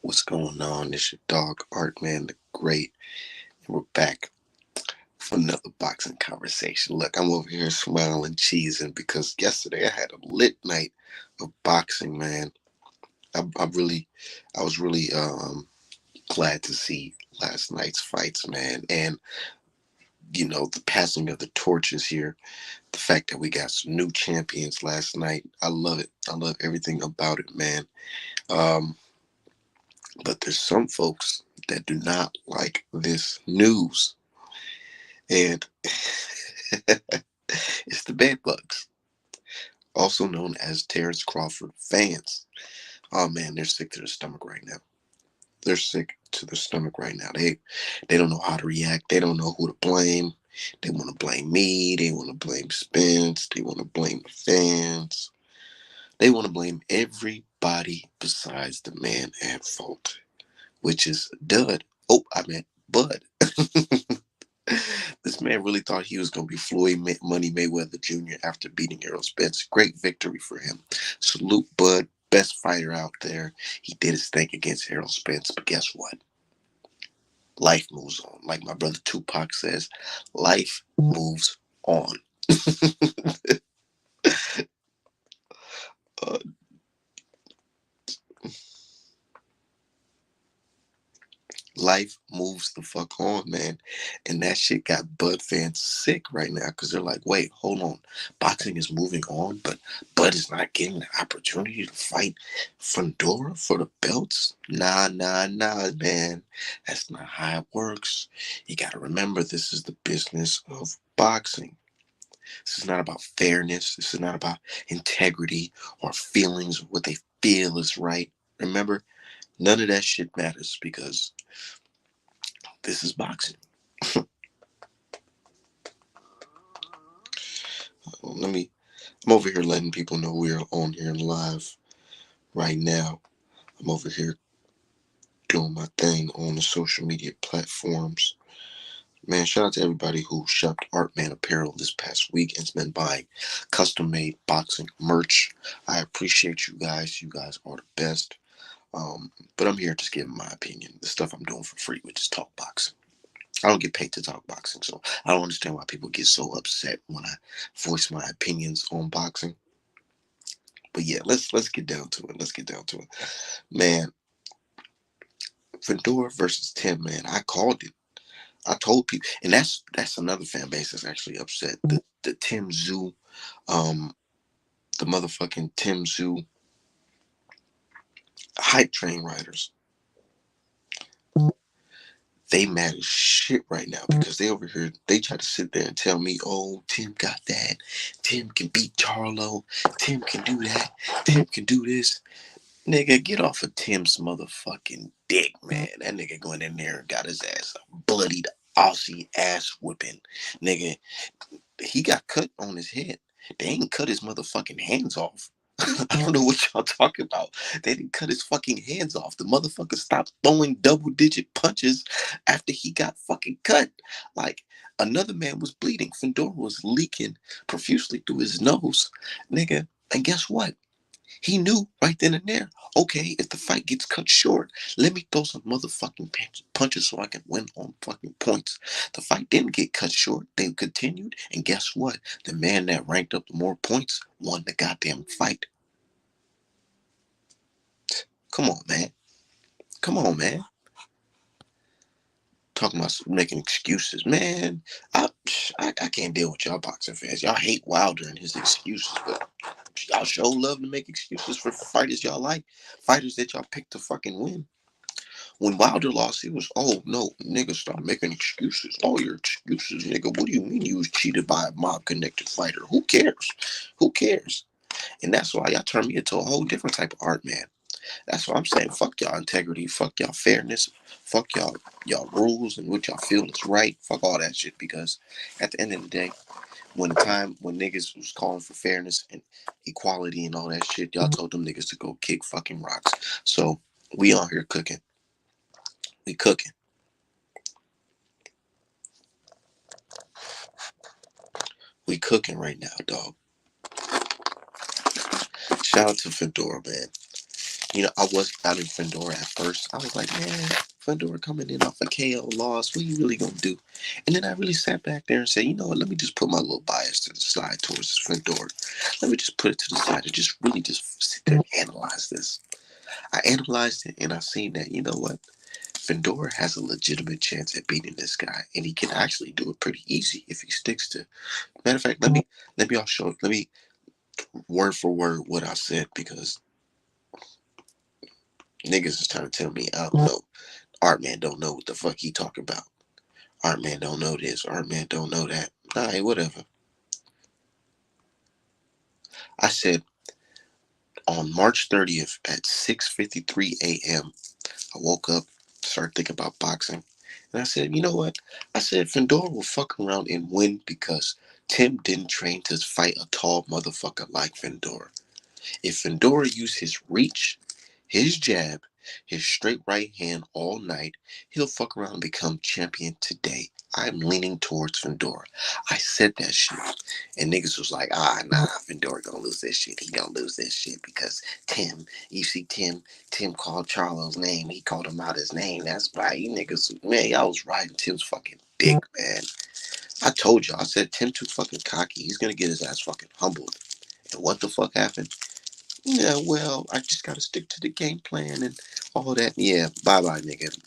What's going on? It's your dog Art Man the Great, and we're back for another boxing conversation. Look, I'm over here smiling, cheesing because yesterday I had a lit night of boxing, man. I was really glad to see last night's fights, man, and the passing of the torches here, the fact that we got some new champions last night. I love it. I love everything about it, man. Um, but there's some folks that do not like this news. And it's the bed bugs, also known as Terrence Crawford fans. Oh man, they're sick to their stomach right now. They're sick to their stomach right now. They don't know how to react. They don't know who to blame. They want to blame me. They want to blame Spence. They want to blame the fans. They want to blame everybody besides the man at fault, which is Dud. Oh, I meant Bud. This man really thought he was going to be Floyd Money Mayweather Jr. after beating Errol Spence. Great victory for him. Salute Bud, best fighter out there. He did his thing against Errol Spence, but guess what? Life moves on. Like my brother Tupac says, life moves on. uh, Life moves the fuck on, man. And that shit got Bud fans sick right now because they're like, wait, hold on. Boxing is moving on, but Bud is not getting the opportunity to fight Fundora for the belts? Nah, man. That's not how it works. You got to remember, this is the business of boxing. This is not about fairness. This is not about integrity or feelings, what they feel is right. Remember, none of that shit matters because this is boxing. Let me. I'm over here letting people know we're on here live right now. I'm over here doing my thing on the social media platforms. Man, shout out to everybody who shopped Artman apparel this past week and's been buying custom made boxing merch. I appreciate you guys. You guys are the best. But I'm here just giving my opinion. The stuff I'm doing for free, which is talk boxing. I don't get paid to talk boxing, so I don't understand why people get so upset when I voice my opinions on boxing. But yeah, let's get down to it. Let's get down to it, man. Fundora versus Tim, man. I called it. I told people, and that's another fan base that's actually upset. The Tim Zoo, um, the motherfucking Tim Zoo hype train riders. They mad as shit right now because they over here. They try to sit there and tell me, "Oh, Tim got that. Tim can beat Charlo. Tim can do that. Tim can do this." Nigga, get off of Tim's motherfucking dick, man. That nigga going in there and got his ass bloodied Aussie ass whipping. Nigga, he got cut on his head. They ain't cut his motherfucking hands off. I don't know what y'all talking about. They didn't cut his fucking hands off. The motherfucker stopped throwing double digit punches after he got fucking cut. Like, another man was bleeding. Fedora was leaking profusely through his nose. Nigga, and guess what? He knew right then and there, okay, if the fight gets cut short, let me throw some motherfucking punches so I can win on fucking points. The fight didn't get cut short. They continued. And guess what? The man that ranked up the more points won the goddamn fight. Come on, man. Come on, man. Talking about making excuses. Man, I can't deal with y'all boxing fans. Y'all hate Wilder and his excuses, but y'all show love to make excuses for fighters y'all like. Fighters that y'all pick to fucking win. When Wilder lost, he was, oh no, nigga, stop making excuses. All your excuses, nigga. What do you mean you was cheated by a mob connected fighter? Who cares? Who cares? And that's why y'all turned me into a whole different type of art man. That's why I'm saying fuck y'all integrity, fuck y'all fairness, fuck y'all rules and what y'all feel is right. Fuck all that shit because at the end of the day, when niggas was calling for fairness and equality and all that shit, y'all told them niggas to go kick fucking rocks. So we on here cooking. We cooking. We cooking right now, dog. Shout out to Fedora, man. You know, I was out in Fundora at first. I was like, man, Fundora coming in off a KO loss. What are you really gonna do? And then I really sat back there and said, you know what? Let me just put my little bias to the side towards this Fundora. Let me just put it to the side and just really just sit there and analyze this. I analyzed it and I seen that, you know what? Fundora has a legitimate chance at beating this guy, and he can actually do it pretty easy if he sticks to. Matter of fact, let me all show. Let me word for word what I said because niggas is trying to tell me I don't know. Art man don't know what the fuck he talking about. Art man don't know this. Art man don't know that. Alright, whatever. I said on March 30th at 6:53 a.m. I woke up, started thinking about boxing, and I said, you know what? I said Fundora will fuck around and win because Tim didn't train to fight a tall motherfucker like Fundora. If Fundora used his reach, his jab, his straight right hand all night, he'll fuck around and become champion today. I'm leaning towards Fundora. I said that shit. And niggas was like, nah, Fundora gonna lose this shit. He gonna lose this shit because Tim, you see Tim called Charlo's name. He called him out his name. That's why you niggas, man, y'all was riding Tim's fucking dick, man. I told y'all, I said Tim too fucking cocky. He's gonna get his ass fucking humbled. And what the fuck happened? Yeah, well, I just gotta stick to the game plan and all that. Yeah, bye bye, nigga.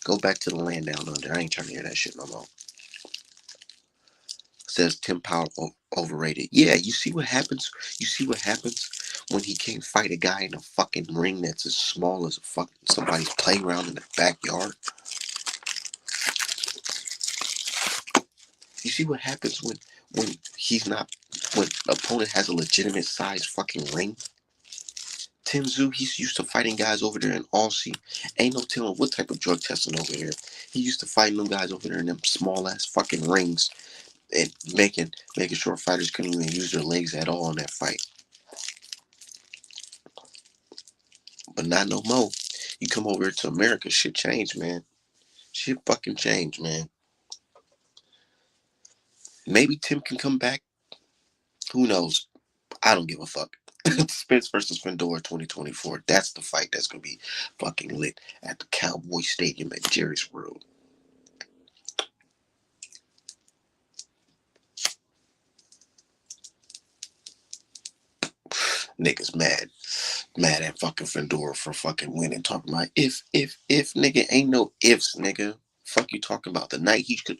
Go back to the land down under. I ain't trying to hear that shit no more. Says Tim Power overrated. Yeah, you see what happens? You see what happens when he can't fight a guy in a fucking ring that's as small as a fucking somebody's playground in the backyard? You see what happens when he's not when opponent has a legitimate size fucking ring? Tim Zoo, he's used to fighting guys over there in Aussie. Ain't no telling what type of drug testing over here. He used to fighting them guys over there in them small ass fucking rings and making sure fighters couldn't even use their legs at all in that fight. But not no more. You come over here to America, shit changed, man. Shit fucking changed, man. Maybe Tim can come back. Who knows? I don't give a fuck. Spence versus Fundora 2024. That's the fight that's gonna be fucking lit at the Cowboy Stadium at Jerry's World. Niggas mad at fucking Fundora for fucking winning. Talking about if nigga ain't no ifs, nigga. Fuck you talking about the night he could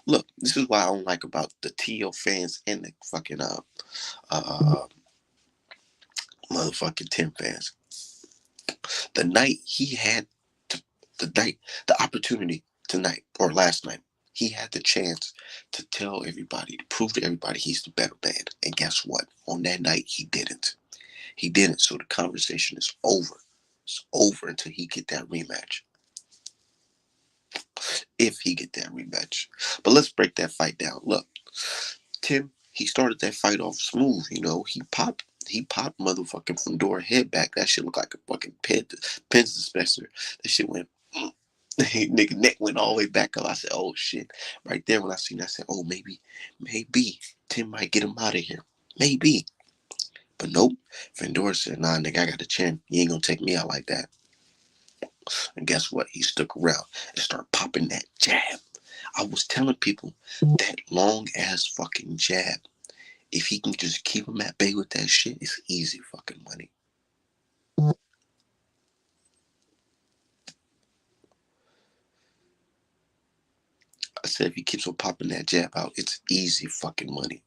look. This is why I don't like about the TO fans and the fucking uh motherfucking Tim fans. The night he had to, the night the opportunity tonight or last night. He had the chance to tell everybody, to prove to everybody he's the better man. And guess what? On that night, he didn't. He didn't. So the conversation is over. It's over until he get that rematch. If he get that rematch. But let's break that fight down. Look, Tim, he started that fight off smooth. You know, he popped motherfucking Fundora head back. That shit looked like a fucking pen dispenser. That shit went. Nigga neck went all the way back up. I said, "Oh shit!" Right there when I seen that, I said, "Oh maybe Tim might get him out of here. Maybe." But nope. Fundora said, "Nah, nigga, I got a chin. You ain't gonna take me out like that." And guess what? He stuck around and started popping that jab. I was telling people that long ass fucking jab. If he can just keep him at bay with that shit, it's easy fucking money. I said if he keeps on popping that jab out, it's easy fucking money.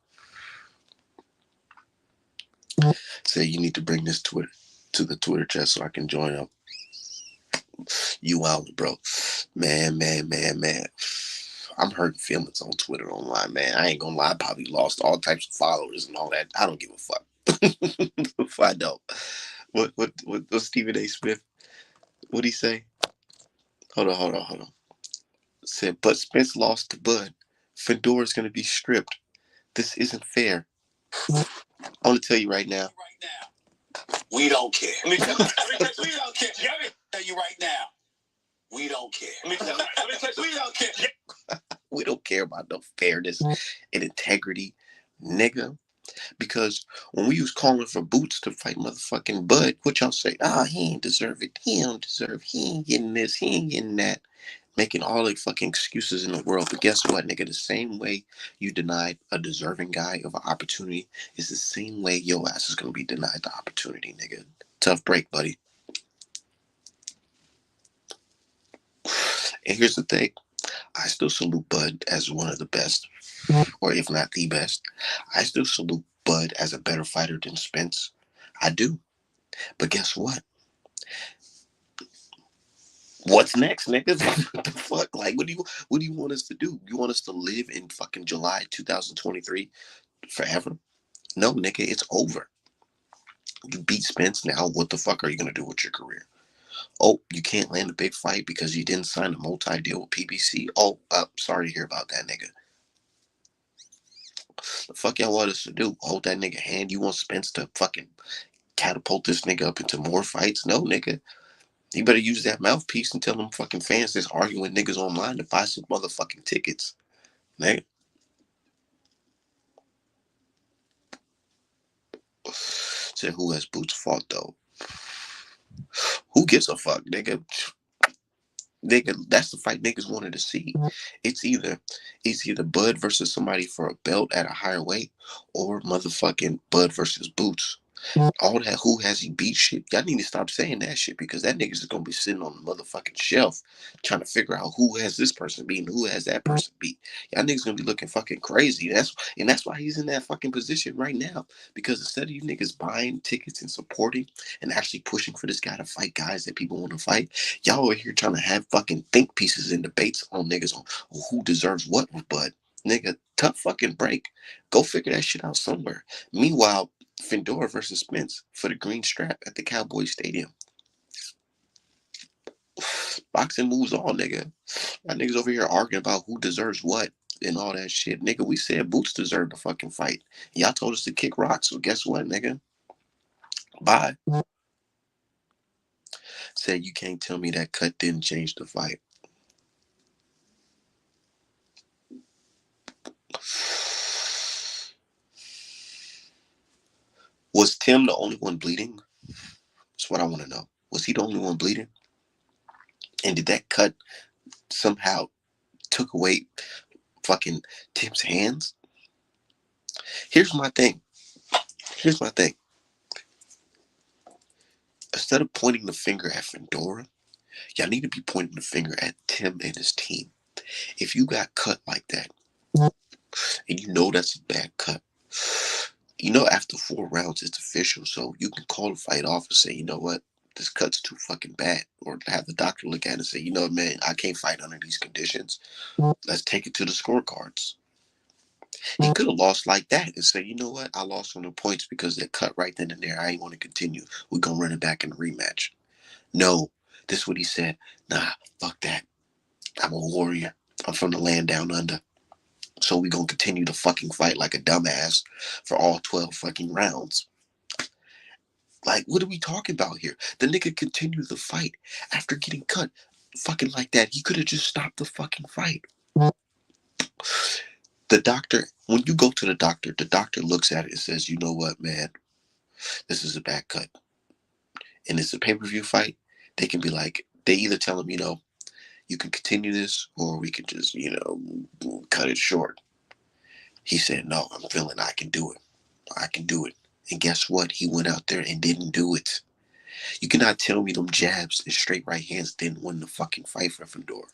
Say you need to bring this Twitter to the Twitter chat so I can join up. You out, bro. Man. I'm hurting feelings on Twitter online, man. I ain't gonna lie, I probably lost all types of followers and all that. I don't give a fuck. If I don't. What Stephen A. Smith? What'd he say? Hold on. Said, but Spence lost to Bud. Fedora's gonna be stripped. This isn't fair. I want to tell you right now. We don't care. We don't care. Let me tell you right now. We don't care. We don't care. We don't care about no fairness and integrity, nigga. Because when we was calling for Boots to fight motherfucking Bud, what y'all say? Ah, he ain't deserve it. He don't deserve. He ain't getting this. He ain't getting that. Making all the fucking excuses in the world. But guess what, nigga? The same way you denied a deserving guy of an opportunity is the same way your ass is gonna be denied the opportunity, nigga. Tough break, buddy. And here's the thing. I still salute Bud as one of the best, or if not the best. I still salute Bud as a better fighter than Spence. I do. But guess what? What's next, nigga? What the fuck? Like, what do you want us to do? You want us to live in fucking July 2023 forever? No, nigga, it's over. You beat Spence now. What the fuck are you gonna do with your career? Oh, you can't land a big fight because you didn't sign a multi-deal with PBC. Oh, sorry to hear about that, nigga. The fuck y'all want us to do? Hold that nigga hand? You want Spence to fucking catapult this nigga up into more fights? No, nigga. You better use that mouthpiece and tell them fucking fans that's arguing niggas online to buy some motherfucking tickets. Nigga. Said who has Boots fought though? Who gives a fuck, nigga? Nigga, that's the fight niggas wanted to see. It's either Bud versus somebody for a belt at a higher weight, or motherfucking Bud versus Boots. All that who has he beat shit. Y'all need to stop saying that shit because that nigga's just gonna be sitting on the motherfucking shelf trying to figure out who has this person beat and who has that person beat. Y'all niggas gonna be looking fucking crazy. That's why he's in that fucking position right now. Because instead of you niggas buying tickets and supporting and actually pushing for this guy to fight guys that people want to fight, y'all are here trying to have fucking think pieces and debates on niggas on who deserves what with Bud. Nigga, tough fucking break. Go figure that shit out somewhere. Meanwhile, Fundora versus Spence for the green strap at the Cowboy Stadium. Boxing moves on, nigga. My niggas over here arguing about who deserves what and all that shit. Nigga, we said Boots deserved the fucking fight. Y'all told us to kick rocks, so guess what, nigga? Bye. Said you can't tell me that cut didn't change the fight. Was Tim the only one bleeding? That's what I want to know. Was he the only one bleeding? And did that cut somehow took away fucking Tim's hands? Here's my thing. Here's my thing. Instead of pointing the finger at Fundora, y'all need to be pointing the finger at Tim and his team. If you got cut like that, and you know that's a bad cut, you know after 4 rounds it's official, so you can call the fight off and say, you know what, this cut's too fucking bad. Or have the doctor look at it and say, you know what, man, I can't fight under these conditions. Let's take it to the scorecards. He could have lost like that and say, you know what, I lost on the points because they cut right then and there. I ain't want to continue. We're going to run it back in the rematch. No, this is what he said. Nah, fuck that. I'm a warrior. I'm from the land down under. So we gonna continue to fucking fight like a dumbass for all 12 fucking rounds. Like, what are we talking about here? The nigga continued the fight after getting cut fucking like that. He could have just stopped the fucking fight. The doctor, when you go to the doctor looks at it and says, you know what, man, this is a bad cut. And it's a pay-per-view fight. They can be like, they either tell him, you know, you can continue this or we can just, you know, cut it short. He said, no, I'm feeling I can do it. I can do it. And guess what? He went out there and didn't do it. You cannot tell me them jabs and straight right hands didn't win the fucking fight for Fundora.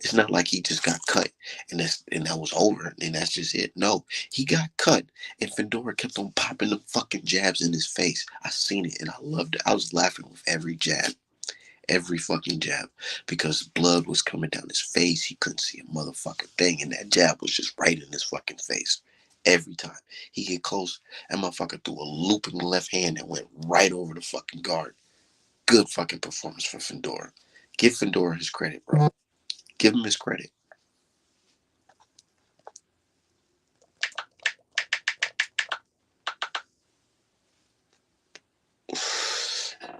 It's not like he just got cut and that was over and that's just it. No, he got cut and Fundora kept on popping the fucking jabs in his face. I seen it and I loved it. I was laughing with every jab. Every fucking jab, because blood was coming down his face. He couldn't see a motherfucking thing, and that jab was just right in his fucking face. Every time he get close, that motherfucker threw a looping left hand and went right over the fucking guard. Good fucking performance for Fundora. Give Fundora his credit, bro. Give him his credit.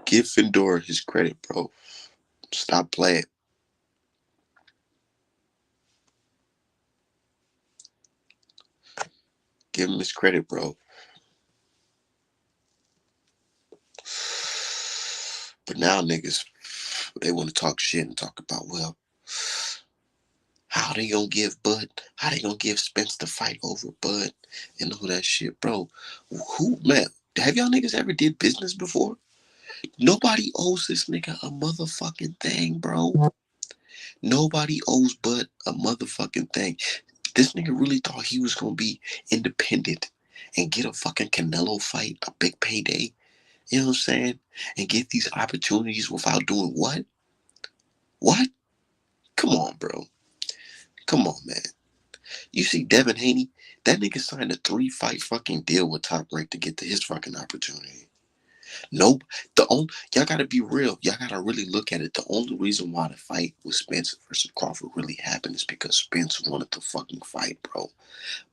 Give Fundora his credit, bro. Stop playing. Give him his credit, bro. But now niggas, they want to talk shit and talk about, well, how they gonna give Bud? How they gonna give Spence the fight over Bud and all that shit, bro? Who, man? Have y'all niggas ever did business before? Nobody owes this nigga a motherfucking thing, bro. Nobody owes Bud a motherfucking thing. This nigga really thought he was gonna be independent and get a fucking Canelo fight, a big payday. You know what I'm saying? And get these opportunities without doing what? What? Come on, bro. Come on, man. You see Devin Haney? That nigga signed a 3-fight fucking deal with Top Rank to get to his fucking opportunity. Nope. The only y'all gotta be real. Y'all gotta really look at it. The only reason why the fight with Spence versus Crawford really happened is because Spence wanted to fucking fight, bro.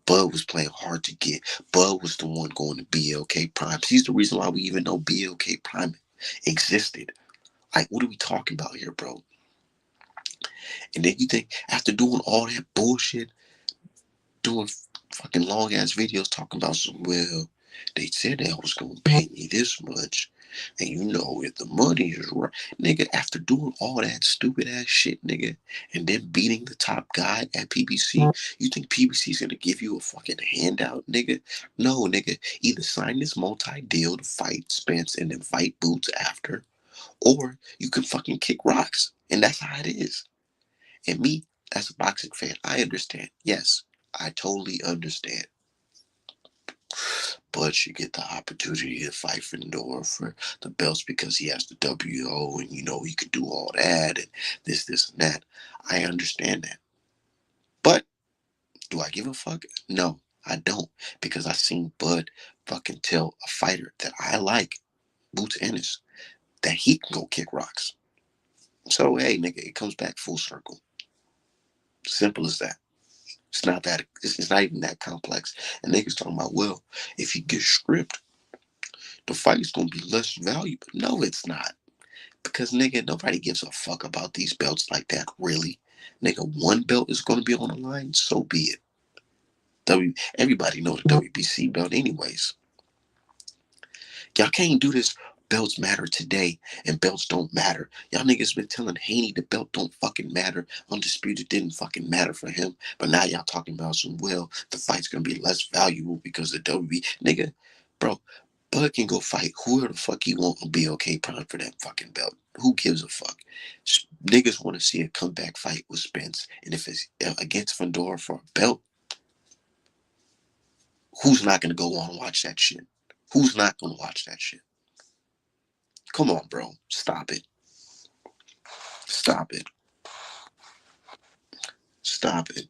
Bud was playing hard to get. Bud was the one going to BLK Prime. He's the reason why we even know BLK Prime existed. Like, what are we talking about here, bro? And then you think after doing all that bullshit, doing fucking long ass videos talking about some, well, they said they was gonna pay me this much. And you know, if the money is right, nigga, after doing all that stupid ass shit, nigga, and then beating the top guy at PBC, you think PBC's gonna give you a fucking handout, nigga? No, nigga, either sign this multi deal to fight Spence and then fight Boots after, or you can fucking kick rocks. And that's how it is. And me, as a boxing fan, I understand. Yes, I totally understand. But you get the opportunity to fight Fundora for the belts because he has the WO and you know he could do all that and this, and that. I understand that. But do I give a fuck? No, I don't. Because I seen Bud fucking tell a fighter that I like, Boots Ennis, that he can go kick rocks. So hey, nigga, it comes back full circle. Simple as that. It's not that. It's not even that complex. And niggas talking about, well, if he gets stripped, the fight's gonna be less valuable. No, it's not. Because nigga, nobody gives a fuck about these belts like that. Really, nigga, one belt is gonna be on the line. So be it. Everybody knows the WBC belt, anyways. Y'all can't do this. Belts matter today, and belts don't matter. Y'all niggas been telling Haney the belt don't fucking matter. Undisputed didn't fucking matter for him. But now y'all talking about some, well, the fight's gonna be less valuable because the WB. Nigga, bro, Bud can go fight whoever the fuck he want on BLK Prime for that fucking belt. Who gives a fuck? Niggas want to see a comeback fight with Spence. And if it's against Fundora for a belt, who's not gonna go on and watch that shit? Who's not gonna watch that shit? Come on, bro. Stop it. Stop it. Stop it.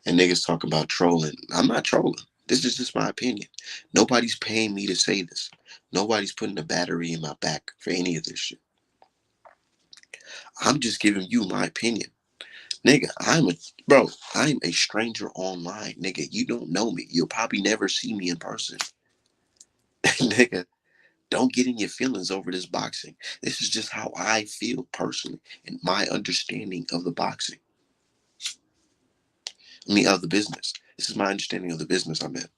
And niggas talk about trolling. I'm not trolling. This is just my opinion. Nobody's paying me to say this. Nobody's putting a battery in my back for any of this shit. I'm just giving you my opinion. Nigga, I'm a stranger online. Nigga, you don't know me. You'll probably never see me in person. Nigga, don't get in your feelings over this boxing. This is just how I feel personally and my understanding of the boxing. I mean, of the business. This is my understanding of the business I'm in.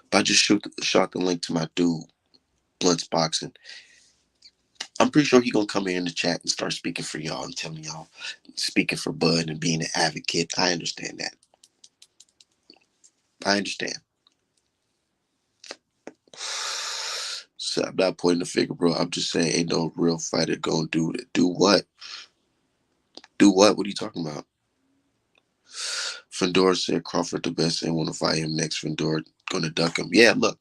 But I just shot the link to my dude, Blunt's Boxing. I'm pretty sure he gonna come here in the chat and start speaking for y'all and telling y'all, speaking for Bud and being an advocate. I understand that. I understand. So I'm not pointing the finger, bro. I'm just saying ain't no real fighter gonna do it. Do what? Do what? What are you talking about? Fundora said Crawford the best and want to fight him next. Fundora gonna duck him. Yeah, look.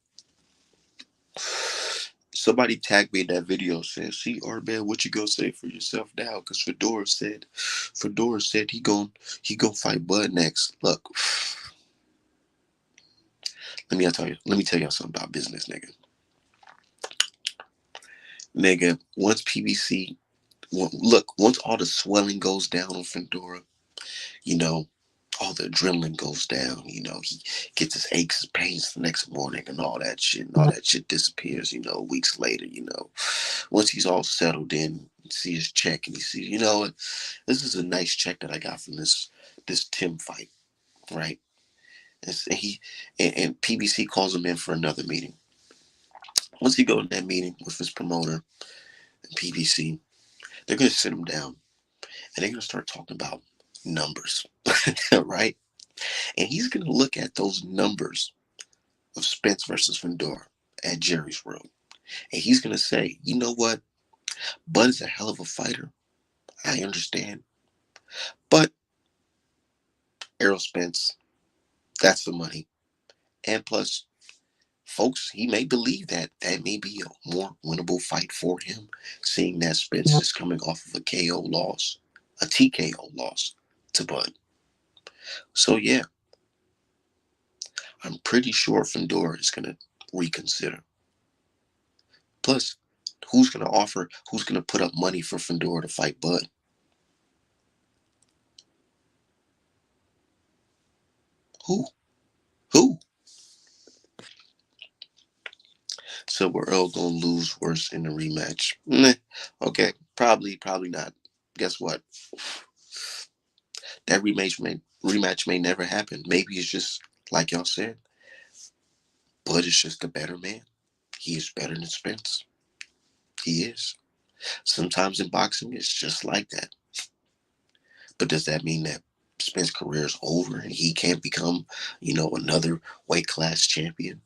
Somebody tagged me in that video saying, see, man, what you gonna say for yourself now? Because Fedora said he gonna fight Bud next. Look, let me tell y'all something about business, nigga. Nigga, once PBC, look, once all the swelling goes down on Fedora, you know, all the adrenaline goes down, you know, he gets his aches and pains the next morning and all that shit, and all that shit disappears, you know, weeks later, you know. Once he's all settled in, see his check and he sees, you know, this is a nice check that I got from this this Tim fight, right? And and PBC calls him in for another meeting. Once he goes in that meeting with his promoter and PBC, they're gonna sit him down and they're gonna start talking about numbers, right? And he's gonna look at those numbers of Spence versus Fundora at Jerry's World, and he's gonna say, you know what, Bud is a hell of a fighter. I understand, but Errol Spence, that's the money, and plus folks, he may believe that that may be a more winnable fight for him, seeing that Spence is coming off of a KO loss, a TKO loss to Bud. So yeah, I'm pretty sure Fundora is gonna reconsider. Plus, who's gonna put up money for Fundora to fight Bud? Who? Who? Silver Earl gonna lose worse in the rematch. Meh. Okay, probably not. Guess what? That rematch may never happen. Maybe it's just like y'all said. Bud is just a better man. He is better than Spence. He is. Sometimes in boxing, it's just like that. But does that mean that Spence's career is over and he can't become, another weight class champion?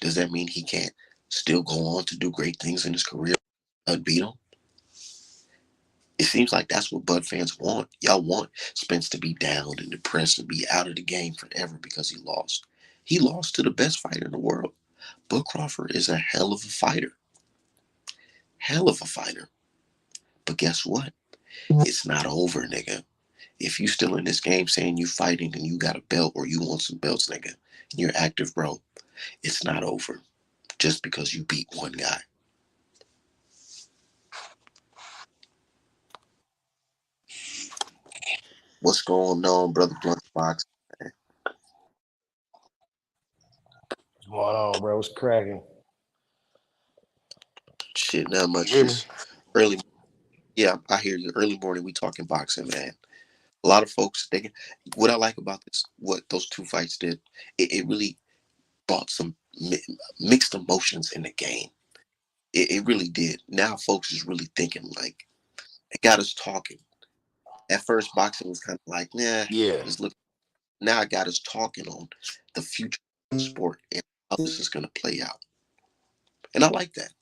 Does that mean he can't still go on to do great things in his career? Beat him? It seems like that's what Bud fans want. Y'all want Spence to be down and depressed and be out of the game forever because he lost. He lost to the best fighter in the world. Bud Crawford is a hell of a fighter. Hell of a fighter. But guess what? It's not over, nigga. If you still in this game saying you fighting and you got a belt or you want some belts, nigga, and you're active, bro, it's not over just because you beat one guy. What's going on, brother Blunt Box? What's going on, bro? What's cracking? Shit, not You much. hear me? Just early. Yeah, I hear you. Early morning, we talking boxing, man. A lot of folks, what I like about this, what those two fights did, it really brought some mixed emotions in the game. It really did. Now folks is really thinking, like, it got us talking. At first, boxing was kind of like, nah, Yeah. let's look. Now I got us talking on the future of the sport and how this is going to play out. And I like that.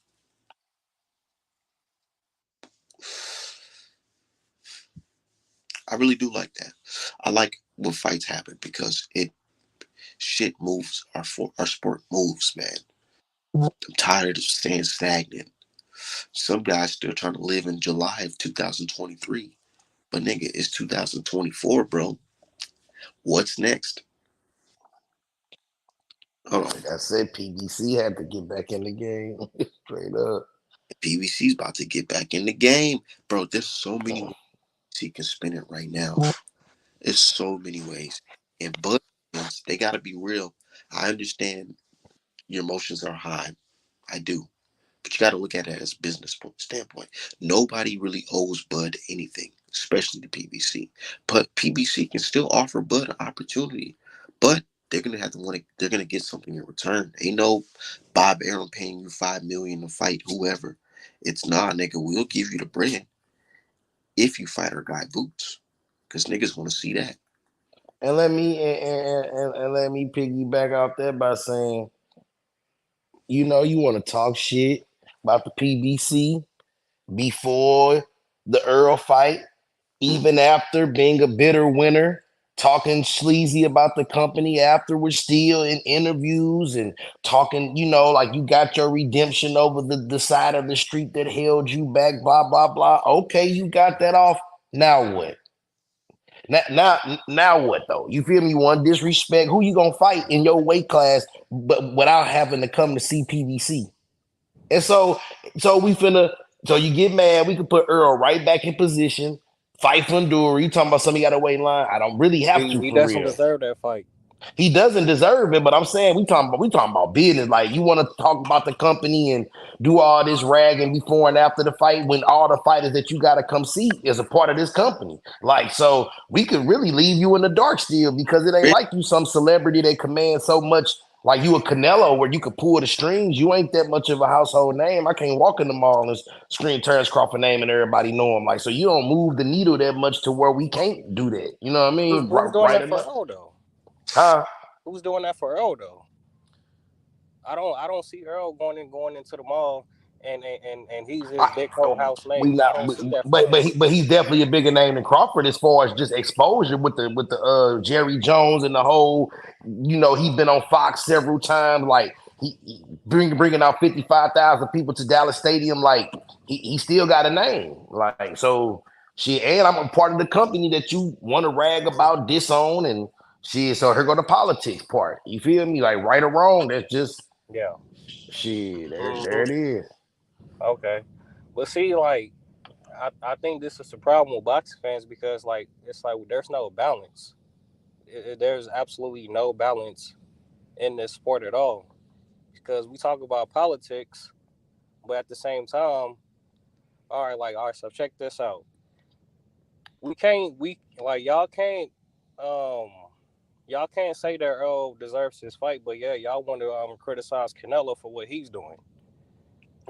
I really do like that. I like when fights happen because it shit moves. Our sport moves, man. I'm tired of staying stagnant. Some guys still trying to live in July of 2023. But nigga, it's 2024, bro. What's next? Hold on. Like I said, PBC had to get back in the game. Straight up. PBC's about to get back in the game. Bro, there's so many ways he can spin it right now. There's so many ways. And Bud fans, they gotta be real. I understand your emotions are high. I do. But you got to look at it as a business standpoint. Nobody really owes Bud anything, especially the PBC. But PBC can still offer Bud an opportunity. But they're gonna have to want to. They're gonna get something in return. Ain't no Bob Arum paying you $5 million to fight whoever. It's nah, nigga. We'll give you the bread if you fight our guy Boots, because niggas want to see that. And let me piggyback off that by saying, you want to talk shit about the PBC before the Earl fight, even after being a bitter winner, talking sleazy about the company afterwards, still in interviews and talking, like you got your redemption over the side of the street that held you back, blah, blah, blah. Okay, you got that off. Now what? Now what though? You feel me? You want disrespect? Who you gonna fight in your weight class, but without having to come to see PBC? And so we finna. So you get mad. We could put Earl right back in position. Fight Fundura. You talking about somebody got to wait in line? I don't really have to He for doesn't real. deserve that fight. He doesn't deserve it, but I'm saying we talking about business. Like you want to talk about the company and do all this ragging before and after the fight when all the fighters that you got to come see is a part of this company. Like so, we could really leave you in the dark still because it ain't Man, like you some celebrity that commands so much. Like you a Canelo where you could pull the strings. You ain't that much of a household name. I can't walk in the mall and scream Terrence Crawford name and everybody know him. Like so, you don't move the needle that much to where we can't do that. You know what I mean? Who's doing Right that for enough, Earl though? huh? Who's doing that for Earl though? I don't see Earl going into the mall and he's this I, big whole house we name. I not, don't see that but for him. he's definitely a bigger name than Crawford as far as just exposure with the Jerry Jones and the whole. You know, he's been on Fox several times. Like he bringing out 55,000 people to Dallas Stadium. Like he still got a name. Like so, she and I'm a part of the company that you want to rag about, disown, and she. So here go the politics part. You feel me? Like right or wrong, that's just Yeah. shit. There Hmm. it is. Okay. But see, like I think this is the problem with boxing fans because like it's like there's no balance. There's absolutely no balance in this sport at all because we talk about politics, but at the same time, all right. So check this out. We like um y'all can't say that Earl deserves his fight, but yeah, y'all want to criticize Canelo for what he's doing.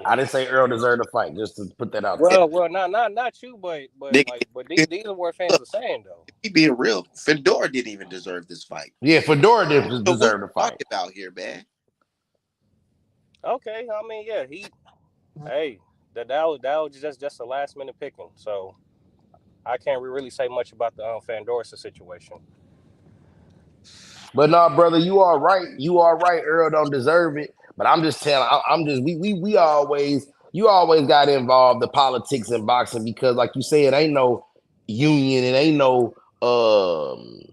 I didn't say Earl deserved to fight. Just to put that out and there. Well, not you, but nigga, like, but if these are what fans are saying though. he being real, Fedor didn't even deserve this fight. Yeah, Fedora So what deserved to we fight. talking about here, man? Okay, I mean, yeah, hey, that was just a last minute picking, so I can't really say much about the Fandorsa situation. But no, brother, you are right. You are right. Earl don't deserve it. But I'm just telling. I'm just we always you always got involved the politics in boxing because, like you said, ain't no union. It ain't no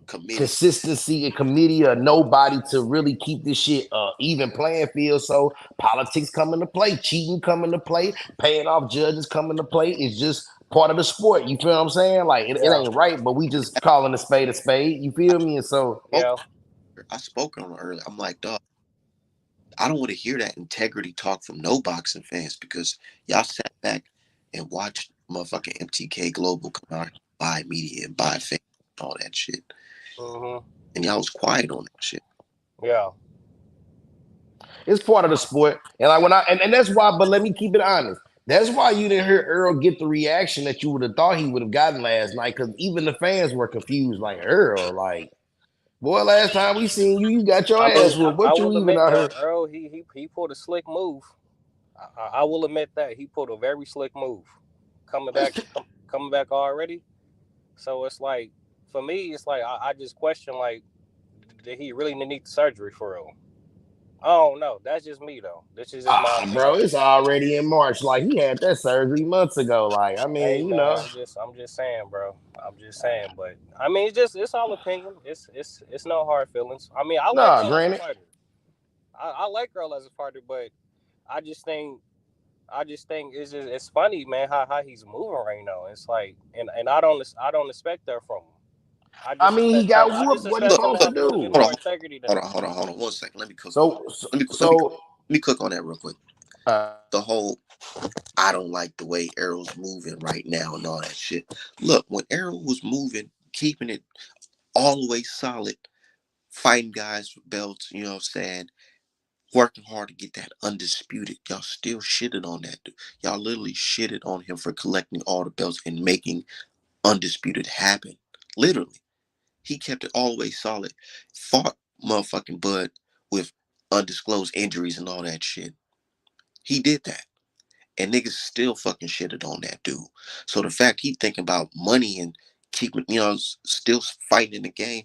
Committee. consistency and committee or nobody to really keep this shit even playing field. So politics come into play, cheating come into play, paying off judges come into play. It's just part of the sport. You feel what I'm saying? Like it Yeah, ain't right, but we just calling a spade a spade. You feel me? And so Spoke, yeah, I spoke on it earlier. I'm like, dog, I don't want to hear that integrity talk from no boxing fans because y'all sat back and watched motherfucking MTK Global come out and buy media and buy fans and all that shit. hmm, And y'all was quiet on that shit. yeah, it's part of the sport. And like when and that's why, but let me keep it honest. That's why you didn't hear Earl get the reaction that you would have thought he would have gotten last night, because even the fans were confused. Like Earl, like, boy, last time we seen you, you got your I ass mean, whooped. I What you will even admit out that here? Earl he pulled a slick move. I will admit that he pulled a very slick move, coming back coming back already. So it's like for me, it's like I just question like, did he really need the surgery for real? I don't know. That's just me though. This is just my Bro, opinion. it's already in March. Like he had that surgery months ago. Like, I Hey mean, you man, know, I'm just saying, bro. I'm just saying, but I mean, it's all opinion. It's no hard feelings. I mean, I like nah, Earl as a granted. fighter. I like Earl as a fighter, but I just think it's funny, man, how he's moving right now. It's like, and I don't expect that from him. I mean, he got I just whooped. What he Look, expect him to supposed to look, have a little bit do? hold more on, integrity than hold that. on, hold on, hold on. 1 second. Let me cook on. So, Let me cook. so, Let me cook on that real quick. uh, The whole I don't like the way Errol's moving right now and all that shit. Look, when Errol was moving, keeping it all the way solid, fighting guys for belts, you know what I'm saying? Working hard to get that undisputed. Y'all still shitted on that dude. Y'all literally shitted on him for collecting all the belts and making undisputed happen. Literally. He kept it all the way solid. Fought motherfucking Bud with undisclosed injuries and all that shit. He did that. And niggas still fucking shitted on that dude. So the fact he thinking about money and keeping, still fighting in the game,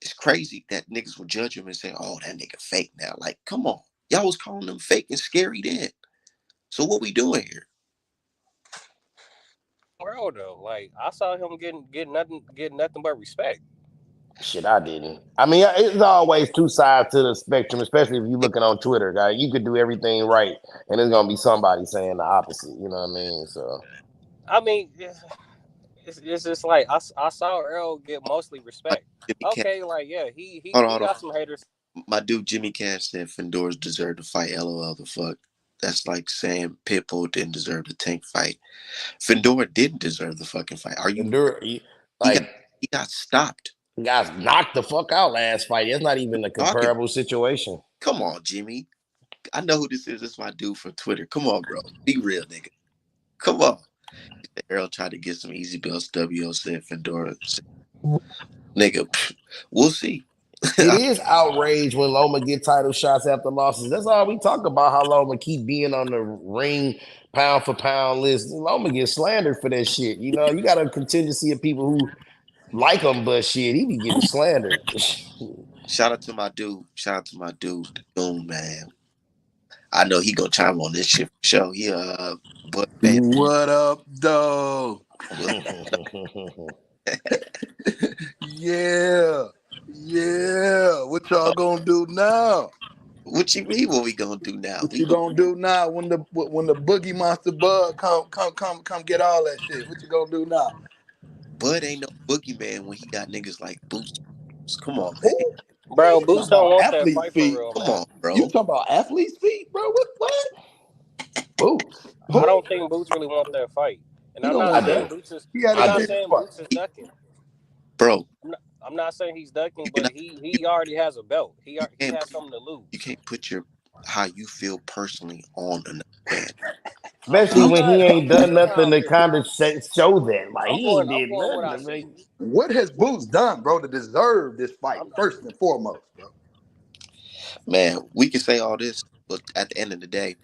it's crazy that niggas will judge him and say, oh, that nigga fake now. Like, come on. Y'all was calling him fake and scary then. So what we doing here? World though, like I saw him getting nothing but respect. shit, I didn't. I mean, it's always two sides to the spectrum, especially if you're looking on Twitter, guy. You could do everything right, and there's gonna be somebody saying the opposite. You know what I mean? So I mean, it's just like I saw Earl get mostly My respect. Jimmy Cash. Okay, like yeah, Hold on, he hold on. got some haters. My dude Jimmy Cash said Fedoras deserved to fight. LOL the fuck. That's like saying Pitbull didn't deserve the Tank fight. Fedora didn't deserve the fucking fight. Are you? He got Like he got stopped. guys knocked the fuck out last fight. It's not even a Talking. comparable situation. Come on, Jimmy. I know who this is. It's my dude from Twitter. Come on, bro. Be real, nigga. Come on. Earl tried to get some easy belts. WO said Fedora. Nigga, we'll see. It is outrage when Loma get title shots after losses. That's all we talk about. How Loma keep being on the ring pound for pound list. Loma gets slandered for that shit. You know, you got a contingency of people who like him, but shit, he be getting slandered. Shout out to my dude. Shout out to my dude, Doom, man. I know he gonna chime on this shit for sure. He but man, What up, though? Yeah. What y'all gonna do now? what you mean? What we gonna do now? What We you gonna do now when the boogie monster bug come get all that shit? What you gonna do now? Bud ain't no boogeyman when he got niggas like Boots. Come on, man. Who? Bro, You talking Boots don't about want that athlete fight for feet? real, Come man. on, bro. You talking about athlete's feet, bro? What? Boots? I Who? don't think Boots really want that fight. And He I'm don't not I want saying do. that. Boots is He had I'm a I not big do. saying fight. Boots is ducking. Bro, I'm not saying he's ducking, you but cannot you, he already has a belt. He can't has something to lose. you can't put your how you feel personally on another man. Especially I'm Boots when he not ain't done saying how nothing I to feel. kind of show that. Like he ain't I'm did going what nothing I to make. see. What has Boots done, bro, to deserve this fight? I'm First and foremost, bro. man, we can say all this, but at the end of the day,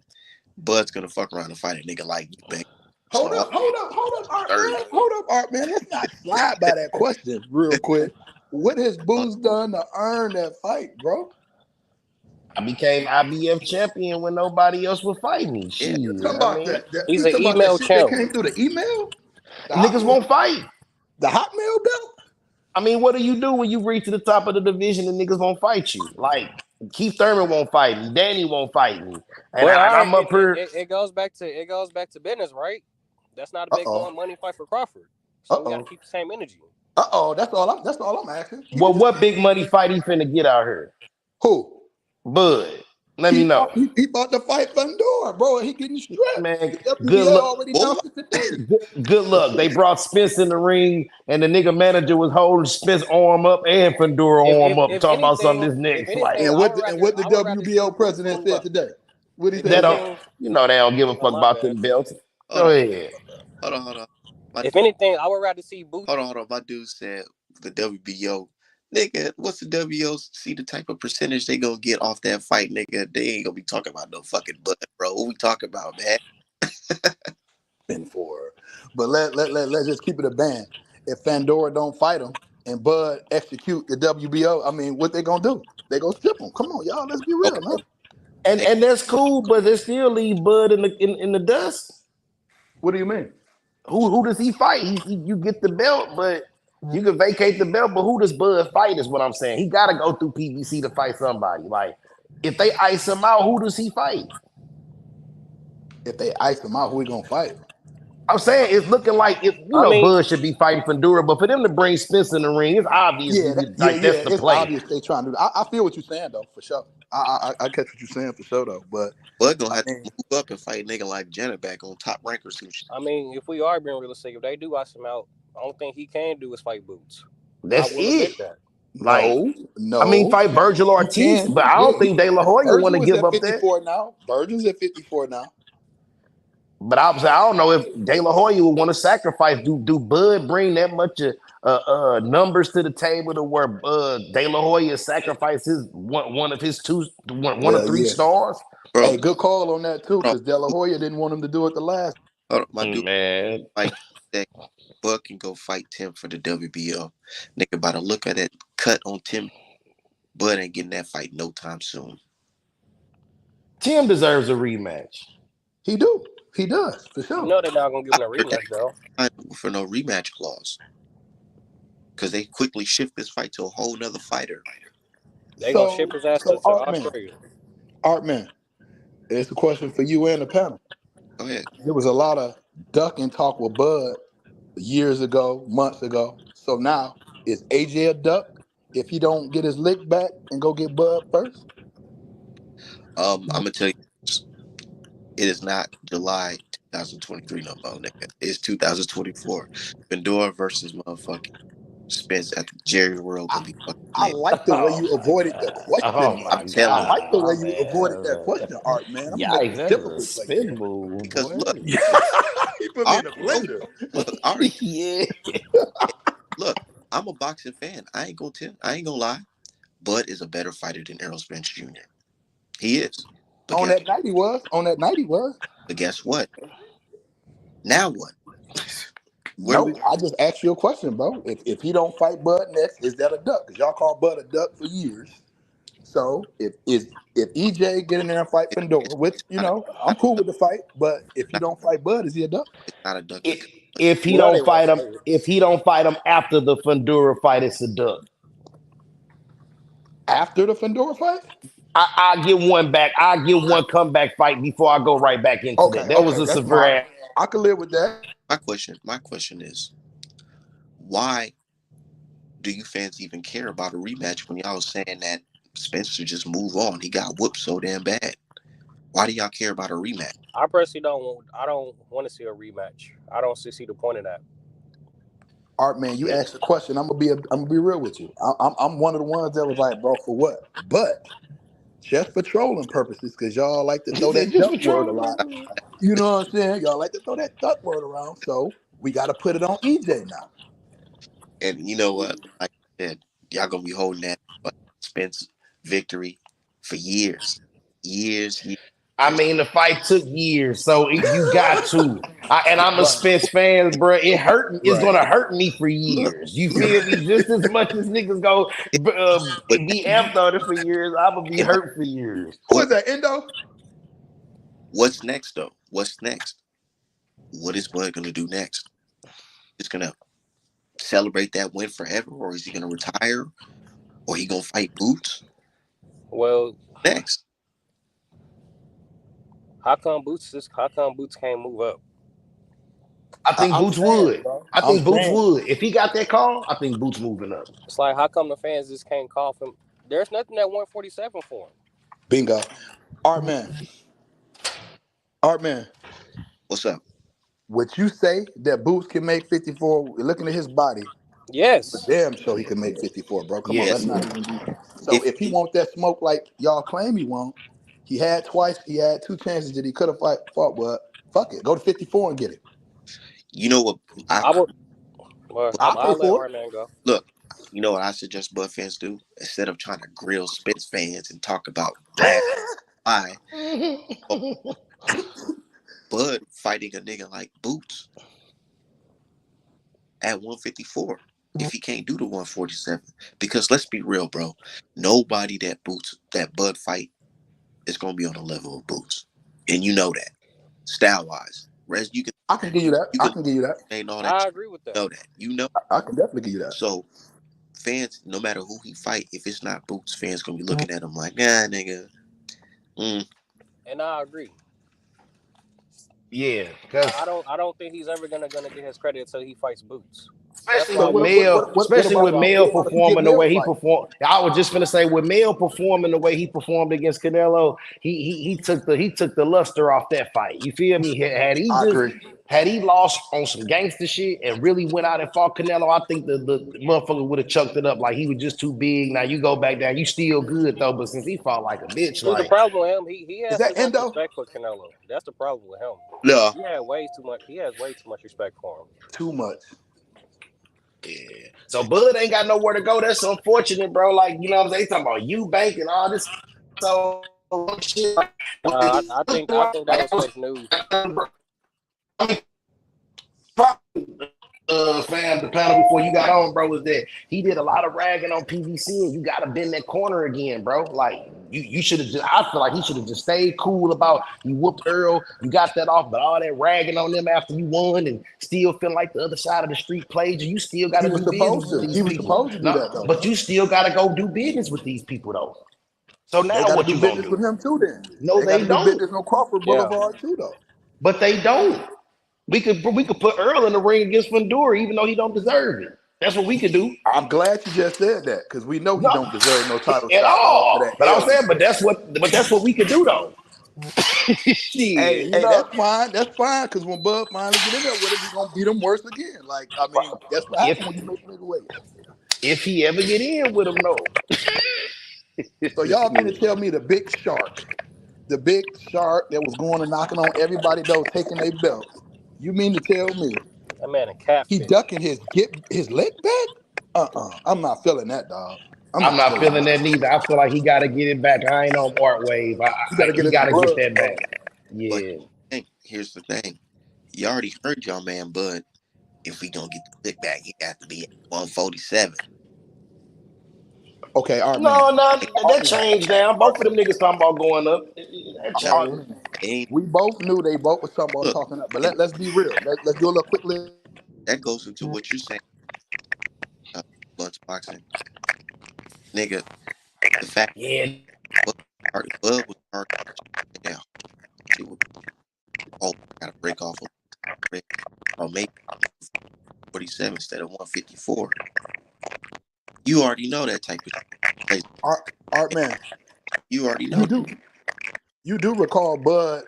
Bud's gonna fuck around and fight a nigga like you, baby. So all Hold up, Art third, man. Hold up, Art man. Let's not slide by that question real quick. What has Boots done to earn that fight, bro? I became IBF champion when nobody else would fight me. yeah, You Shit, talking I about mean, that? he's You an talking about that email shit that champ. came through the email? The niggas hot, won't fight. the Hotmail belt? I mean, what do you do when you reach to the top of the division and niggas won't fight you? Like Keith Thurman won't fight me, Danny won't fight me, and Well, all right, I'm up here. it goes back to business, right? That's not a Uh big oh. money fight for Crawford. Uh So we got to oh. keep the same energy. That's all I'm asking. Give me Well, the what big money fight he finna get out here? who? Bud, let me know, He about to fight Fundora, bro. He getting strapped. man. The Good WBO luck. already whoa, announced it today. Good luck. They brought Spence in the ring, and the nigga manager was holding Spence arm up and Fundora arm up, talking about something this If next fight. anything, And what the I would rather see WBO Boots president move said up. today? What he If say That don't, today? anything, they don't give a oh fuck my about bad. them belts. hold Go on, ahead. hold on. My If anything, I would rather see Boots. hold on. My dude said the WBO. Nigga, what's the WBO? See the type of percentage they gonna get off that fight, nigga. They ain't gonna be talking about no fucking Bud, bro. What we talking about, man? Been for, but let's just keep it a band. If Fandora don't fight him and Bud execute the WBO, I mean, what they gonna do? They gonna strip him. Come on, y'all. Let's be real, Okay, man. And hey, and that's cool, but they still leave Bud in the dust. What do you mean? Who does he fight? You get the belt, but you can vacate the belt. But who does Bud fight? Is what I'm saying. He got to go through PBC to fight somebody. Like if they ice him out, who does he fight? If they ice him out, who he gonna fight? I'm saying it's looking like I mean, Bud should be fighting Fundura, but for them to bring Spence in the ring, it's obvious. Like that's the It's play. obvious they trying to do. I feel what you're saying though, for sure. I catch what you're saying for sure though. But Bud gonna I have to mean, move up and fight a nigga like Janet back on Top Rank or some shit. if we are being realistic, if they do ice him out, the only thing he can do is fight Boots. I That's will it. admit that. Like I mean, no, fight Virgil he Ortiz, can. but I don't think De La Hoya want to Virgil is give at up that. 54 now. Virgil's at 54 now. But I don't know if De La Hoya would want to sacrifice. Do Bud bring that much numbers to the table to where De La Hoya sacrifices one of his one of Well, three yeah. stars? Bro, Hey, good call on that too, hold because De La Hoya didn't want him to do it the last. my dude Man, fight that Bud can go fight Tim for the WBO. Nigga, by the look of that cut on Tim, Bud ain't getting that fight no time soon. Tim deserves a rematch. He do. He does, for You sure. know they're not gonna give I him a heard that rematch, though. for no rematch clause because they quickly shift this fight to a whole nother fighter. They gonna ship his ass So to Australia. Art man, it's a question for you and the panel. Go ahead. There was a lot of duck and talk with Bud years ago, months ago. So now is AJ a duck if he don't get his lick back and go get Bud first? I'm gonna tell you, this, it is not July 2023 no more, nigga. It's 2024. Pandora versus motherfucking Spence at the Jerry World I, gonna be fucking I lit. like the way Oh you my avoided the god! Oh question, I'm my man. telling I you, like the way god, you avoided man! that question, Art, man. I'm gonna make it Yikes! That's a difficult for you. spin move, because boy. look, He put me Ari, in a bro, blender. look, Ari, Yeah. look, I'm a boxing fan. I ain't gonna lie. Bud is a better fighter than Errol Spence Jr. He is. But On guess that night he was. On that night he was. but guess what? Now what? Where do we No, I just asked you a question, bro. If he don't fight Bud next, is that a duck? Because y'all call Bud a duck for years. So if EJ get in there and fight it's Fundora, which not a I'm cool with the fight, but if he not, don't fight Bud, is he a duck? it's not a duck If because if he That don't ain't what I fight him, said. if he don't fight him after the Fundora fight, it's a duck. After the Fundora fight? I get one back. I get one comeback fight before I go right back into that. Okay, That was okay, a that's fine. severe. I can live with that. my question is why do you fans even care about a rematch when y'all was saying that Spencer just move on? He got whooped so damn bad. Why do y'all care about a rematch? I personally don't. I don't want to see a rematch. I don't see the point of that. Art, man, you asked the question. I'm gonna be real with you. I'm one of the ones that was like, bro, for what? But just for trolling purposes, because y'all like to He throw said that just duck for word a trolling lot. purposes. You know what I'm saying? Y'all like to throw that duck word around, so we got to put it on EJ now. And you know what? Like I said, y'all gonna be holding that Spence victory for years. Years, I years. mean, the fight took years, so you got to. And I'm a Right, Spence fan, bro. It's right. gonna hurt me for Look, years. You feel me? Just as much as niggas go but be amped on it for years, I'm gonna be yeah, hurt for years. Who what is that, Endo? what's next though? What's next? What is Bud gonna do next? He's gonna celebrate that win forever, or is he gonna retire, or he gonna fight Boots Well, next? How come Boots can't move up? I think I'm Boots saying, would. bro. I I'm think Boots saying. would. If he got that call, I think Boots moving up. It's like how come the fans just can't call him? There's nothing at 147 for him. Bingo. Art, man. Art, man. What's up? Would you say that Boots can make 54? Looking at his body, Yes, damn sure he can make 54, bro. Come on, let's Yes. not even be. So If if he want that smoke like y'all claim he won't, he had twice. He had two chances that he could have fought, but fuck it, go to 54 and get it. you know what I I would. Well, I'll pay I'll let for it. Arman go. look, you know what I suggest Bud fans do instead of trying to grill Spence fans and talk about last why Bud fighting a nigga like Boots at 154 if he can't do the 147. Because let's be real, bro. Nobody that Bud fight is gonna be on the level of Boots. And you know that. Style wise. Rest you can I can give you that. you I can can give you that. ain't all that I agree with that. know that. You know. I can definitely give you that. So fans, no matter who he fight, if it's not Boots, fans gonna be looking at him like, nah, nigga. Mm. And I agree. Yeah, because I don't think he's ever gonna get his credit until he fights Boots. That's especially why So I with want to see Mel, Boots. especially with Mel what about if you get performing the Mel way he fight? performed. I was just gonna say with Mel performing the way he performed against Canelo, he took the luster off that fight. You feel me? Had he I just agree. had he lost on some gangster shit and really went out and fought Canelo, I think the motherfucker would have chucked it up like he was just too big. Now you go back down, you still good though, but since he fought like a bitch, See, the like problem with him, he Is has too that much Endo? respect for Canelo. That's the problem with him. No. He had way too much. He has way too much respect for him. Too much. yeah. So Bud ain't got nowhere to go. That's unfortunate, bro. Like, you know what I'm saying? They talking about Eubank and all this so shit. I think that was fake news. Fam, the panel before you got on, bro, was that he did a lot of ragging on PVC, and you got to bend that corner again, bro. Like you should have just. I feel like he should have just stayed cool about you whooped Earl, you got that off, but all that ragging on them after you won, and still feel like the other side of the street played you. You still got He to was do business supposed with to. these He was people, supposed to do no, that though, but bro. you still got to go do business with these people though. So They now got to what do you gonna business with do? him too. Then No, they got they to do don't. business on Crawford Yeah, Boulevard too, though. But they don't. We could put Earl in the ring against Fundora, even though he don't deserve it. That's what we could do. I'm glad you just said that because we know he No, don't deserve no title at shot after all. that But I'm L he saying, took. but that's what we could do though. Hey, Shit, you hey, know. that's fine. That's fine because when Bud finally get in there with him, he gonna beat him worse again. Like I mean, that's what If happened when you make a nigga wait. if he ever get in with him, no. So y'all mean to tell me the big shark that was going and knocking on everybody that was taking their belts? You mean to tell me That man a he catfish. ducking his leg back? I'm not feeling that, dog. I'm I'm not not feeling feeling that. that neither. I feel like he got to get it back. I ain't on Art Wave. You got to get He in the got to get blood, that bro. back. But Yeah. here's the thing. You already heard y'all man Bud. If we gonna get the pick back, he got to be at 147. Okay, Art man. No, no, Art that man. changed now. Art Both of them niggas talking about going up. That No, Art changed. man. ain't We both knew they both was talking about look. talking up, but And let's be real. Let's do a little quick list. that goes into what you're saying, Bud's boxing, nigga. The fact Yeah. Bud, Bud was starting down. Shit was oh, gotta break off a break. Or maybe 47 instead of 154. You already know that type of place. Art man. You already You know. do you do recall Bud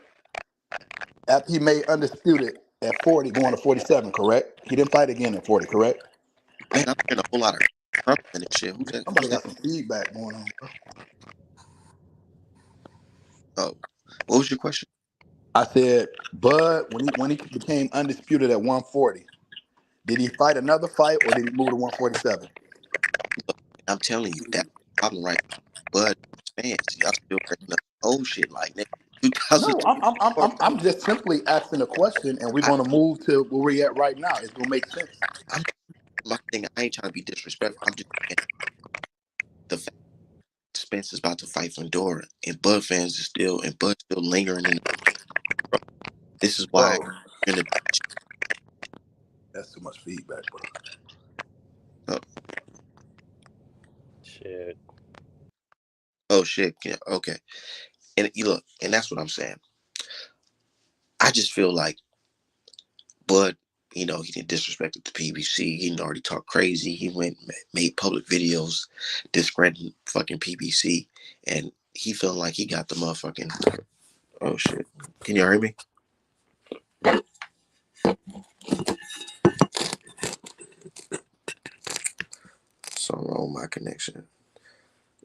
after he made undisputed at 40 going to 47, correct? He didn't fight again at 40, correct? Man, I'm hearing a whole lot of crumping and shit. Who's that? Somebody Who's got that? some feedback going on, bro. Oh, what was your question? I said, Bud, when he became undisputed at 140, did he fight another fight or did he move to 147? I'm telling you, that's the problem, right? But fans, y'all still bringing up old shit like that. No, I'm 2024. just simply asking a question, and we're I, gonna move to where we're at right now. It's gonna make sense. I'm my thing. I ain't trying to be disrespectful. I'm just saying the fact Spence is about to fight Fundora, and Bud fans is still and Bud still lingering in. This is why Bro, you're gonna. that's too much feedback, bro. Oh, Shit. oh shit. Yeah, okay. And you look, and that's what I'm saying. I just feel like Bud, he didn't disrespect the PBC. He didn't already talk crazy. He went made public videos discrediting fucking PBC, and he felt like he got the motherfucking. Oh shit! Can you hear me? Something wrong with my connection.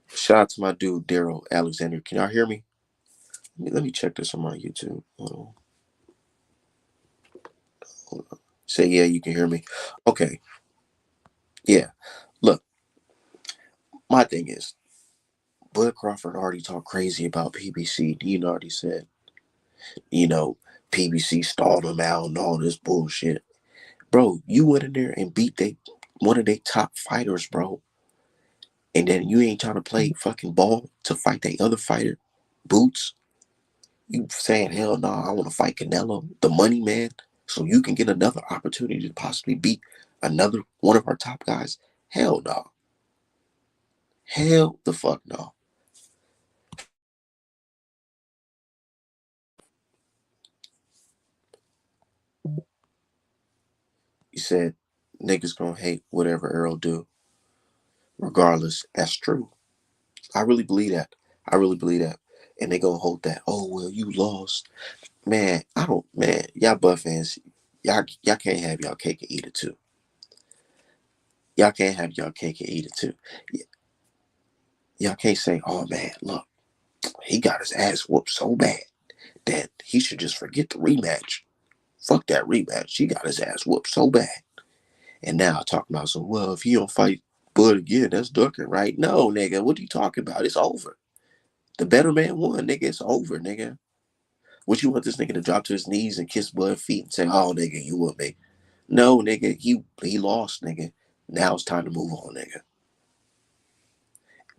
Shout out to my dude Daryl Alexander. Can y'all hear me? Let me check this on my YouTube. Hold on. Say yeah, you can hear me. Okay, yeah. Look, my thing is, Bud Crawford already talked crazy about PBC. Dean already said, you know, PBC stalled him out and all this bullshit. Bro, you went in there and beat one of their top fighters, bro. And then you ain't trying to play fucking ball to fight that other fighter, Boots. You saying, hell no, I want to fight Canelo, the money man, so you can get another opportunity to possibly beat another one of our top guys. Hell no. Hell the fuck no. You said niggas gonna hate whatever Earl do. Regardless, that's true. I really believe that. I really believe that. And they gonna hold that. Oh well, you lost, man. I don't, man. Y'all Buff fans, y'all can't have y'all cake and eat it too. Y'all can't have y'all cake and eat it too. Y'all can't say, oh man, look, he got his ass whooped so bad that he should just forget the rematch. Fuck that rematch. He got his ass whooped so bad. And now talking about some, well, if he don't fight Bud again, that's ducking, right? No, nigga, what are you talking about? It's over. The better man won, nigga. It's over, nigga. What you want this nigga to drop to his knees and kiss Bud feet and say, oh, nigga, you with me? No, nigga, he lost, nigga. Now it's time to move on, nigga.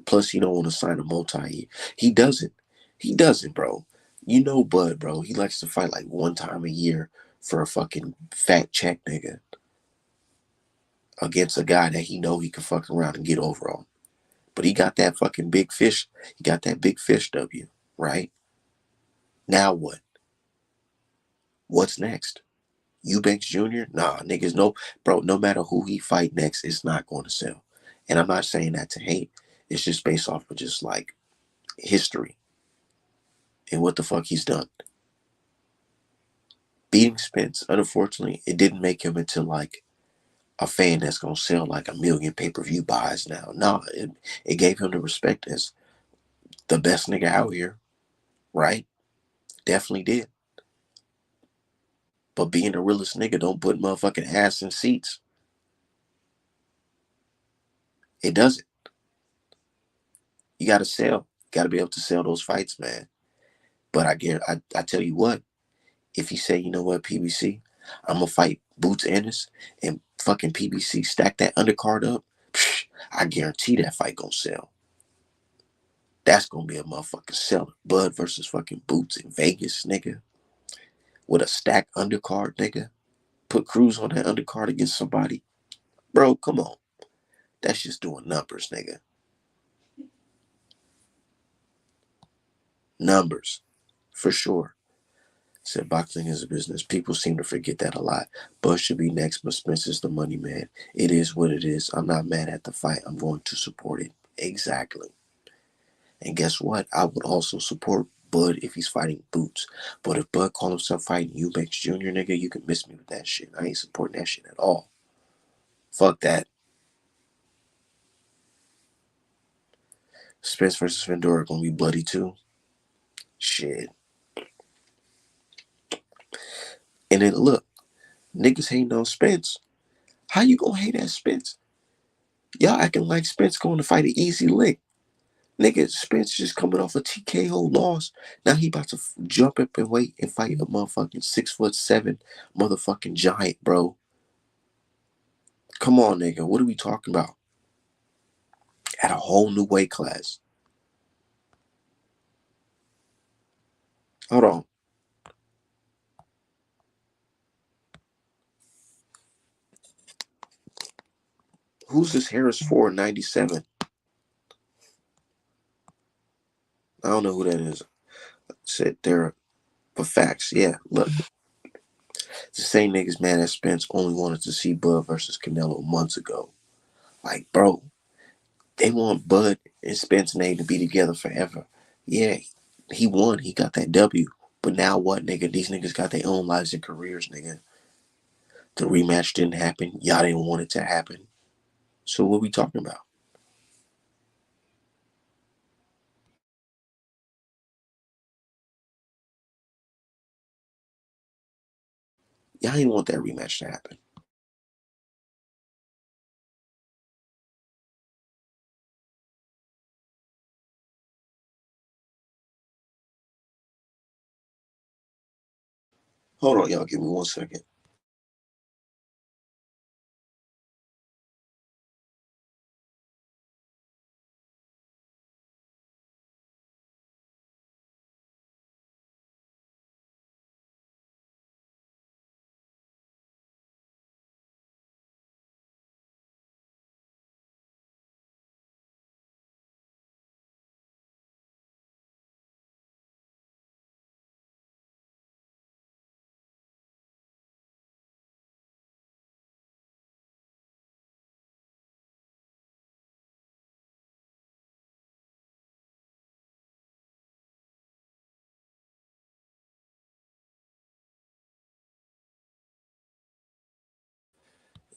Plus, he don't want to sign a multi-year. He doesn't. He doesn't, bro. You know Bud, bro. He likes to fight like one time a year for a fucking fat check, nigga, against a guy that he know he can fuck around and get over on. But he got that fucking big fish. He got that big fish W, right? Now what? What's next? Eubanks Jr., nah, niggas, no, bro, no matter who he fight next, it's not going to sell. And I'm not saying that to hate. It's just based off of just like history and what the fuck he's done. Beating Spence, unfortunately, it didn't make him into like a fan that's gonna sell like 1 million pay-per-view buys now. No, it gave him the respect as the best nigga out here, right? Definitely did. But being the realest nigga don't put motherfucking ass in seats. It doesn't. You gotta sell. You gotta be able to sell those fights, man. But I tell you what, if you say, you know what, PBC, I'm gonna fight Boots Ennis and fucking PBC stack that undercard up, I guarantee that fight gonna sell. That's gonna be a motherfucking seller. Bud versus fucking Boots in Vegas, nigga. With a stacked undercard, nigga. Put Cruz on that undercard against somebody. Bro, come on. That's just doing numbers, nigga. Numbers. For sure. Said boxing is a business. People seem to forget that a lot. Bud should be next, but Spence is the money man. It is what it is. I'm not mad at the fight. I'm going to support it. Exactly. And guess what? I would also support Bud if he's fighting Boots. But if Bud call himself fighting Eubanks Jr., nigga, you can miss me with that shit. I ain't supporting that shit at all. Fuck that. Spence versus Fundora gonna be bloody too. Shit. And then look, niggas hating on Spence. How you gonna hate at Spence? Y'all acting like Spence going to fight an easy lick. Nigga, Spence just coming off a TKO loss. Now he about to jump up and wait and fight a motherfucking 6'7" motherfucking giant, bro. Come on, nigga. What are we talking about? At a whole new weight class. Hold on. Who's this Harris 497? I don't know who that is. Said there, but facts. Yeah, look. The same niggas mad at Spence only wanted to see Bud versus Canelo months ago. Like, bro, they want Bud and Spence name to be together forever. Yeah, he won. He got that W. But now what, nigga? These niggas got their own lives and careers, nigga. The rematch didn't happen. Y'all didn't want it to happen. So what we talking about? Y'all didn't want that rematch to happen. Hold on, y'all. Give me 1 second.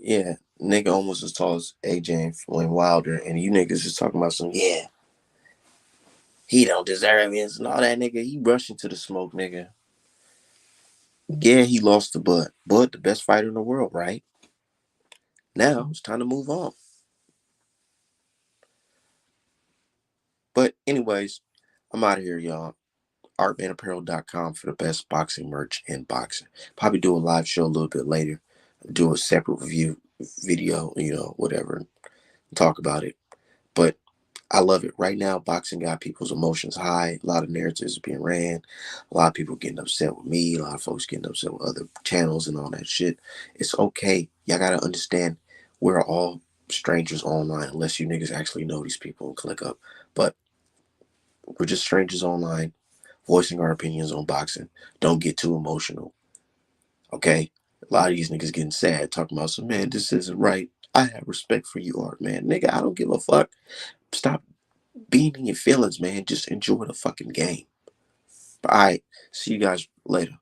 Yeah, nigga almost as tall as AJ and Floyd Wilder, and you niggas is talking about some, yeah, he don't deserve it and all that, nigga. He rushing to the smoke, nigga. Yeah, he lost to Bud. Bud, the best fighter in the world, right? Now it's time to move on. But anyways, I'm out of here, y'all. ArtmanApparel.com for the best boxing merch in boxing. Probably do a live show a little bit later. Do a separate review video, whatever. Talk about it. But I love it. Right now, boxing got people's emotions high. A lot of narratives being ran. A lot of people getting upset with me. A lot of folks getting upset with other channels and all that shit. It's okay. Y'all got to understand we're all strangers online unless you niggas actually know these people and click up. But we're just strangers online voicing our opinions on boxing. Don't get too emotional. Okay? A lot of these niggas getting sad talking about some, man, this isn't right. I have respect for you, art, man. Nigga, I don't give a fuck. Stop being in your feelings, man. Just enjoy the fucking game. All right. See you guys later.